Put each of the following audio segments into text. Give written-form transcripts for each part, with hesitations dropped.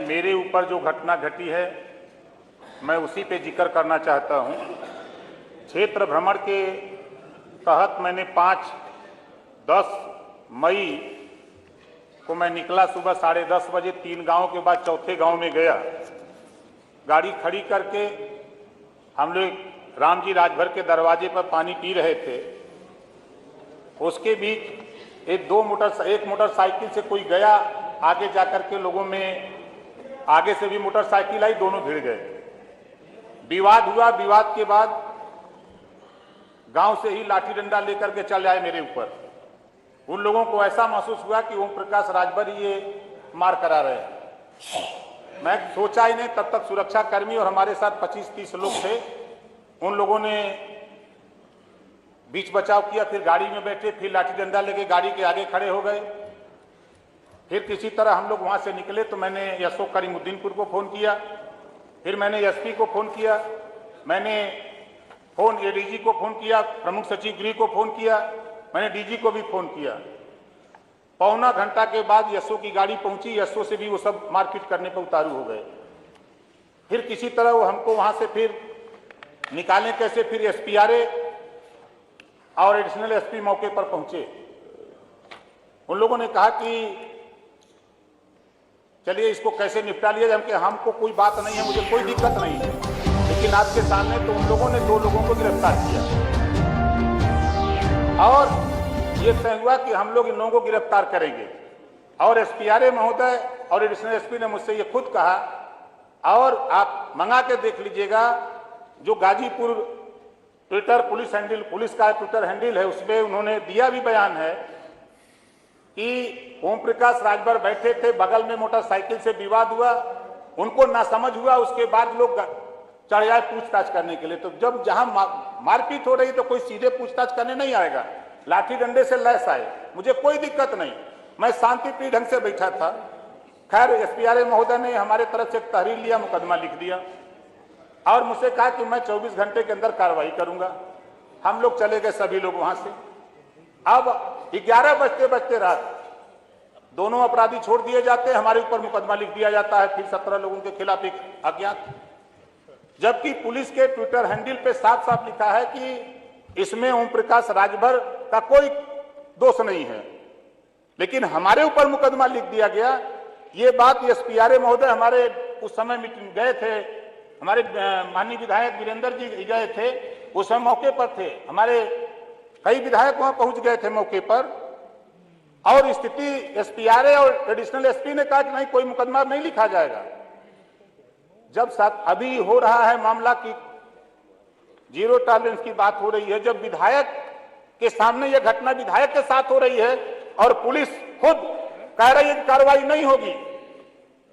मेरे ऊपर जो घटना घटी है मैं उसी पे जिक्र करना चाहता हूं। क्षेत्र भ्रमण के तहत मैंने 5-10 मई को मैं निकला सुबह 10:30 बजे। 3 गांव के बाद चौथे गांव में गया। गाड़ी खड़ी करके हम लोग रामजी राजभर के दरवाजे पर पानी पी रहे थे। उसके बीच एक मोटरसाइकिल से कोई गया, आगे जाकर के लोगों में आगे से भी मोटरसाइकिल आई, दोनों भिड़ गए। विवाद हुआ। विवाद के बाद गांव से ही लाठी डंडा लेकर के चल आए मेरे ऊपर। उन लोगों को ऐसा महसूस हुआ कि ओम प्रकाश राजभर ये मार करा रहे हैं। मैं सोचा ही नहीं, तब तक सुरक्षा कर्मी और हमारे साथ 25-30 लोग थे। उन लोगों ने बीच बचाव किया, फिर गाड़ी में बैठे, फिर लाठी डंडा लेके गाड़ी के आगे खड़े हो गए। फिर किसी तरह हम लोग वहां से निकले तो मैंने एसओ करीमुद्दीनपुर को फोन किया, फिर मैंने एसपी को फोन किया, मैंने एडीजी को फोन किया, प्रमुख सचिव गृह को फोन किया, मैंने डीजी को भी फोन किया। पौना घंटा के बाद एसओ की गाड़ी पहुंची। एसओ से भी वो सब मारपीट करने पर उतारू हो गए। फिर किसी तरह वो हमको वहां से फिर निकालें कैसे। फिर एसपीआरए और एडिशनल एसपी मौके पर पहुंचे। उन लोगों ने कहा कि चलिए इसको कैसे निपटा लिया जाए। कि हमको कोई बात नहीं है, मुझे कोई दिक्कत नहीं है, लेकिन आपके सामने तो उन लोगों ने 2 लोगों को गिरफ्तार किया और ये तय हुआ कि हम लोग इन लोगों को गिरफ्तार करेंगे। और एसपीआरए महोदय और एडिशनल एसपी ने मुझसे ये खुद कहा, और आप मंगा के देख लीजिएगा, जो गाजीपुर ट्विटर पुलिस का ट्विटर हैंडल है, उसमें उन्होंने दिया भी बयान है कि ओम प्रकाश राजभर बैठे थे, बगल में मोटरसाइकिल से विवाद हुआ, उनको नासमझ हुआ, उसके बाद लोग चढ़ जाए पूछताछ करने के लिए। तो जब जहां मारपीट हो रही तो कोई सीधे पूछताछ करने नहीं आएगा, लाठी डंडे से लैस आए। मुझे कोई दिक्कत नहीं, मैं शांतिप्रिय ढंग से बैठा था। खैर एसपीआरए महोदय ने हमारे तरफ से एक तहरीर लिया, मुकदमा लिख दिया और मुझसे कहा कि मैं 24 घंटे के अंदर कार्रवाई करूंगा। हम लोग चले गए सभी लोग वहां से। अब 11 बजते रात दोनों अपराधी छोड़ दिए जाते हैं, हमारे ऊपर मुकदमा लिख दिया जाता है। फिर 17 लोगों के खिलाफ एक अज्ञात, जबकि पुलिस के ट्विटर हैंडल पे साफ साफ लिखा है कि इसमें ओम प्रकाश राजभर का कोई दोष नहीं है, लेकिन हमारे ऊपर मुकदमा लिख दिया गया। ये बात एसपीआरए महोदय हमारे उस समय मीटिंग गए थे, हमारे माननीय विधायक वीरेंद्र जी गए थे, उस समय मौके पर थे, हमारे कई विधायक वहां पहुंच गए थे मौके पर। और स्थिति एसपीआरए और एडिशनल एसपी ने कहा कि नहीं, कोई मुकदमा नहीं लिखा जाएगा। जब साथ अभी हो रहा है मामला की जीरो टॉलरेंस की बात हो रही है, जब विधायक के सामने यह घटना विधायक के साथ हो रही है और पुलिस खुद कह रही है कि कार्रवाई नहीं होगी,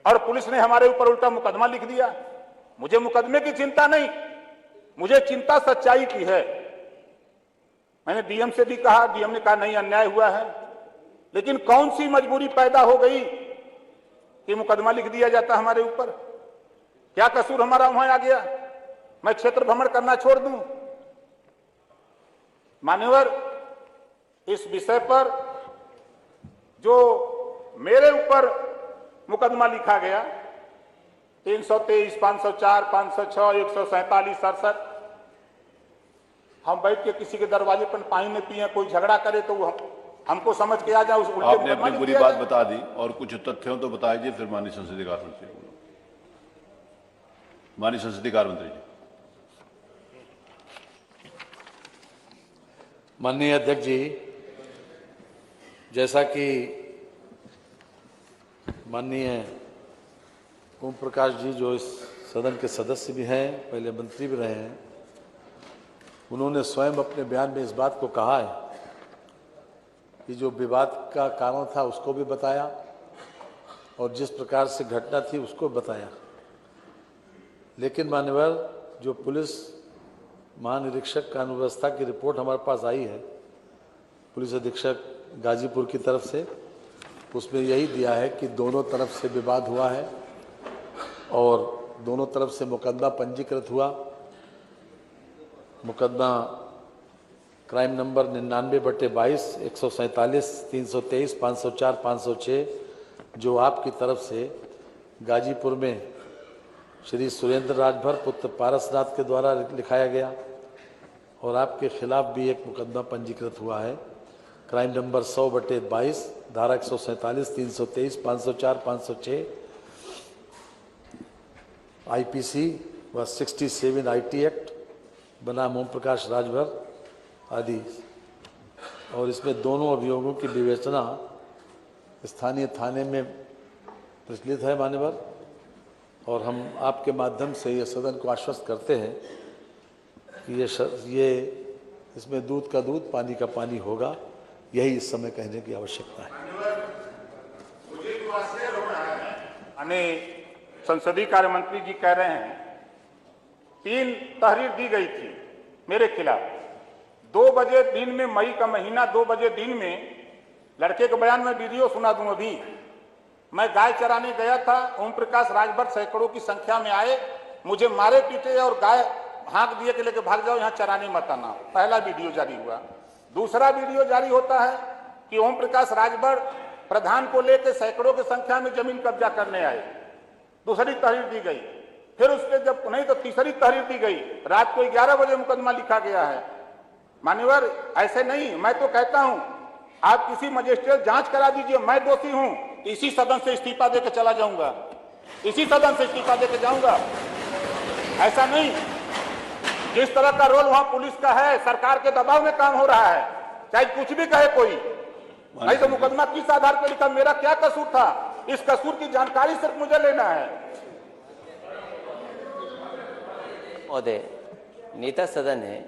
और पुलिस ने हमारे ऊपर उल्टा मुकदमा लिख दिया। मुझे मुकदमे की चिंता नहीं, मुझे चिंता सच्चाई की है। मैंने डीएम से भी कहा, डीएम ने कहा नहीं अन्याय हुआ है, लेकिन कौन सी मजबूरी पैदा हो गई कि मुकदमा लिख दिया जाता हमारे ऊपर? क्या कसूर हमारा वहां आ गया? मैं क्षेत्र भ्रमण करना छोड़ दूं? मान्यवर, इस विषय पर जो मेरे ऊपर मुकदमा लिखा गया 323, 504, 506, 147, 67, हम बैठ के किसी के दरवाजे पर पानी में पिए, कोई झगड़ा करे तो हमको समझ के आ जाए। उस आपने अपनी पूरी बात बता दी और कुछ तथ्यों तो बताइए, फिर माननीय संसदीय कार्य मंत्री। माननीय संसदीय कार्य मंत्री जी। माननीय अध्यक्ष जी, जैसा कि माननीय ओम प्रकाश जी जो इस सदन के सदस्य भी हैं, पहले मंत्री भी रहे हैं, उन्होंने स्वयं अपने बयान में इस बात को कहा है कि जो विवाद का कारण था उसको भी बताया और जिस प्रकार से घटना थी उसको बताया। लेकिन मान्यवर, जो पुलिस महानिरीक्षक कानून व्यवस्था की रिपोर्ट हमारे पास आई है पुलिस अधीक्षक गाजीपुर की तरफ से, उसमें यही दिया है कि दोनों तरफ से विवाद हुआ है और दोनों तरफ से मुकदमा पंजीकृत हुआ। मुकदमा क्राइम नंबर 99/22, 147, 323, 504, 506 जो आपकी तरफ से गाजीपुर में श्री सुरेंद्र राजभर पुत्र पारसनाथ के द्वारा लिखाया गया और आपके खिलाफ भी एक मुकदमा पंजीकृत हुआ है, क्राइम नंबर 100/22, धारा 147, 323, 504, 506 आईपीसी व 67 आईटी एक्ट बनाम ओम प्रकाश राजभर आदि। और इसमें दोनों अभियोगों की विवेचना स्थानीय थाने में प्रचलित है मान्यवर, और हम आपके माध्यम से ये सदन को आश्वस्त करते हैं कि ये इसमें दूध का दूध पानी का पानी होगा, यही इस समय कहने की आवश्यकता है। संसदीय कार्य मंत्री जी कह रहे हैं 3 तहरीर दी गई थी मेरे खिलाफ 2 बजे दिन में, मई का महीना 2 बजे दिन में। लड़के के बयान में वीडियो सुना दूं अभी। मैं गाय चराने गया था, ओम प्रकाश राजभर सैकड़ों की संख्या में आए, मुझे मारे पीटे और गाय हाँक दिए कि लेके भाग जाओ, यहाँ चराने मत आना। पहला वीडियो जारी हुआ। दूसरा वीडियो जारी होता है कि ओम प्रकाश राजभर प्रधान को लेकर सैकड़ों की संख्या में जमीन कब्जा करने आए। दूसरी तहरीर दी गई, फिर उस पर जब नहीं तो तीसरी तहरीर दी गई। रात को 11 बजे मुकदमा लिखा गया है। मान्यवर, ऐसे नहीं, मैं तो कहता हूं आप किसी मजिस्ट्रेट जांच करा दीजिए, मैं दोषी हूं, इसी सदन से इस्तीफा देकर चला जाऊंगा, इसी सदन से इस्तीफा देकर जाऊंगा। ऐसा नहीं, जिस तरह का रोल वहां पुलिस का है, सरकार के दबाव में काम हो रहा है, चाहे कुछ भी कहे कोई। नहीं तो मुकदमा किस आधार पर लिखा, मेरा क्या कसूर था, इस कसूर की जानकारी सिर्फ मुझे लेना है। महोदय, नेता सदन है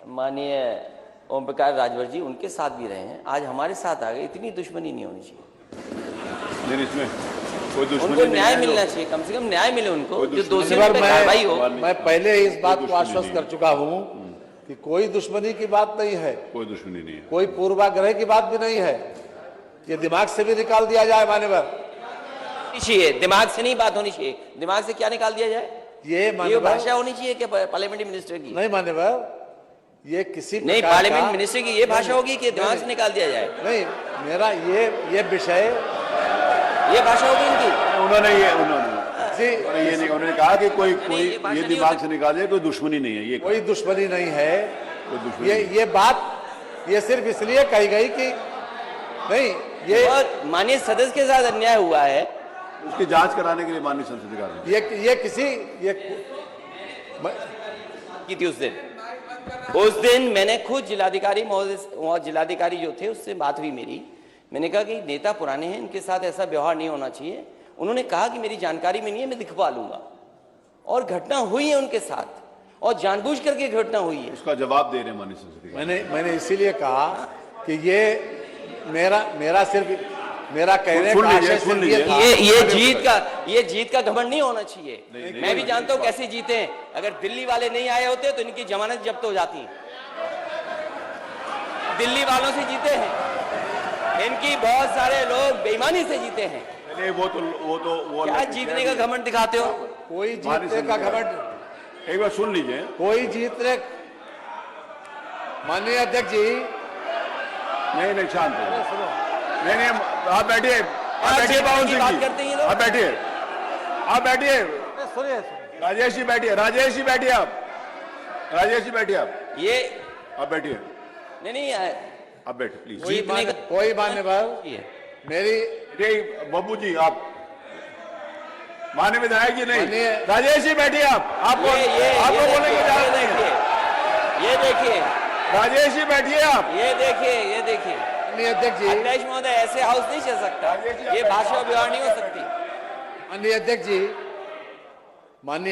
माननीय ओम प्रकाश राजभर जी, उनके साथ भी रहे हैं, आज हमारे साथ आ गए। इतनी दुश्मनी नहीं होनी चाहिए। नहीं, इसमें कोई दुश्मनी उनको नहीं न्याय है। मिलना चाहिए, कम से कम न्याय मिले उनको, जो दोषी मान्यवर, पे कार्रवाई हो। मैं पहले ही इस बात को आश्वस्त कर चुका हूं कि कोई दुश्मनी की बात नहीं है, कोई दुश्मनी नहीं है, कोई पूर्वाग्रह की बात भी नहीं है। ये दिमाग से भी निकाल दिया जाए मान्यवर। चाहिए दिमाग से नहीं बात होनी चाहिए। दिमाग से क्या निकाल दिया जाए? ये भाषा होनी चाहिए कि पार्लियामेंट मिनिस्टर की? नहीं मान्यवर, ये किसी नहीं, पार्लियामेंट मिनिस्टर की ये भाषा होगी कि दिमाग से निकाल दिया जाए? नहीं, मेरा ये विषय, ये भाषा होगी इनकी। उन्होंने ये जी, उन्होंने कहा कि कोई ये भाषा ये नहीं दिमाग होती। से निकाल दिया, कोई दुश्मनी नहीं है। ये कोई दुश्मनी नहीं है। कोई दुश्मनी ये बात ये सिर्फ इसलिए कही गई कि नहीं, ये और माननीय सदस्य के साथ अन्याय हुआ है, उसकी जांच कराने के लिए माननीय संसदीय कार्य ये किसी ये की थी उस दिन मैंने खुद जिलाधिकारी महोदय, जिलाधिकारी जो थे उससे बात हुई मेरी। मैंने कहा कि नेता पुराने हैं, इनके साथ ऐसा व्यवहार नहीं होना चाहिए। उन्होंने कहा कि मेरी जानकारी में नहीं है, मैं दिखवा लूंगा। और घटना हुई है उनके साथ, और जानबूझ करके घटना हुई है। उसका जवाब दे रहे हैं माननीय संसदीय। मैंने इसीलिए कहा कि ये मेरा सिर्फ मेरा कहने सुन का लीजिए, आशय सुन सिर्फ लीजिए। था। ये जीत का घमंड नहीं होना चाहिए। मैं भी जानता हूं कैसे जीते हैं। अगर दिल्ली वाले नहीं आए होते तो इनकी जमानत जब्त हो जाती। दिल्ली वालों से जीते हैं, इनकी बहुत सारे लोग बेईमानी से जीते हैं। वो क्या जीतने का घमंड दिखाते हो? कोई जीतने का घमंड, एक बार सुन लीजिए। कोई जीतने, माननीय अध्यक्ष जी, नहीं शांत हो। नहीं, आप बैठिए, आप बैठिए बावन सिंह जी, आप बैठिए, आप बैठिए। राजेश जी बैठिए, राजेश जी बैठिए, राजेश जी बैठिए, आप बैठिए, नहीं आप बैठिए प्लीज। जीतने का कोई मान्यवर, मेरी बाबू जी, आप माननीय विधायक जी, नहीं माननीय- राजेश जी बैठिए, आपको बोलने की इजाजत नहीं है। ये देखिए राजेश जी बैठिए, आप ये देखिए माननीय अध्यक्ष जी, अध्यक्ष महोदय, ऐसे हाउस नहीं चल सकता। ये भाषा व्यवहार नहीं हो सकती। माननीय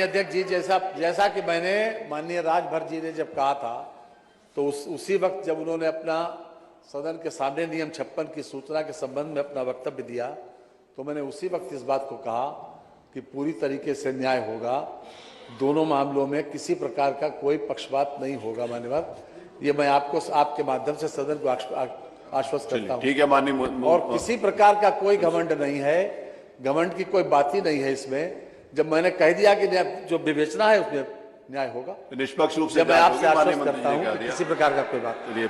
अध्यक्ष जी, जैसा कि मैंने माननीय राजभर जी ने जब कहा था, तो उसी वक्त जब उन्होंने अपना सदन के सामने नियम 56 की सूचना के संबंध में अपना वक्तव्य दिया, तो मैंने उसी वक्त इस बात को कहा कि पूरी तरीके से न्याय होगा। दोनों मामलों में किसी प्रकार का कोई पक्षपात नहीं होगा मान्यवर। ये मैं आपके माध्यम से सदन को आश्वस्त करता हूं। ठीक है माननीय। और किसी प्रकार का कोई घमंड नहीं है, घमंड की कोई बात ही नहीं है इसमें। जब मैंने कह दिया कि जो विवेचना है उसमें न्याय होगा, निष्पक्ष रूप से जब मैं आपसे माननीय आश्वस्त मंत्री करता जी हूं कह कि दिया। किसी प्रकार का कोई बात चलिए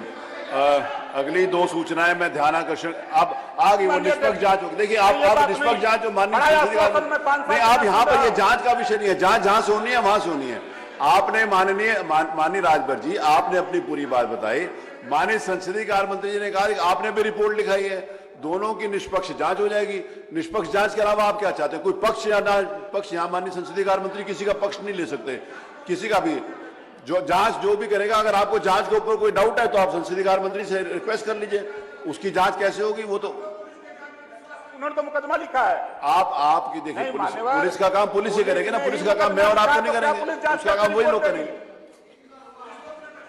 अगली दो सूचनाएं मैं ध्यान आकर्षण अब आ गई वो निष्पक्ष जांच होगी। देखिए आप निष्पक्ष जांच जो माननीय नहीं, आप यहाँ पर ये जांच का विषय नहीं है। जांच जहां से होनी है वहां से होनी है। आपने माननीय राजभर जी, आपने अपनी पूरी बात बताई। माननीय संसदीय कार्य मंत्री जी ने कहा कि आपने भी रिपोर्ट लिखाई है, दोनों की निष्पक्ष जांच हो जाएगी। निष्पक्ष जांच के अलावा आप क्या चाहते हैं? कोई पक्ष या ना पक्ष? यहाँ माननीय संसदीय कार्य मंत्री किसी का पक्ष नहीं ले सकते, किसी का भी। जो जांच जो भी करेगा, अगर आपको जांच के ऊपर कोई डाउट है तो आप संसदीय कार्य मंत्री से रिक्वेस्ट कर लीजिए। उसकी जांच कैसे होगी वो तो उन्होंने तो मुकदमा लिखा है। आपकी देखिए पुलिस का काम पुलिस ही करेगी ना। पुलिस का काम मैं और आप तो नहीं करेंगे, उसका काम वही लोग करेंगे।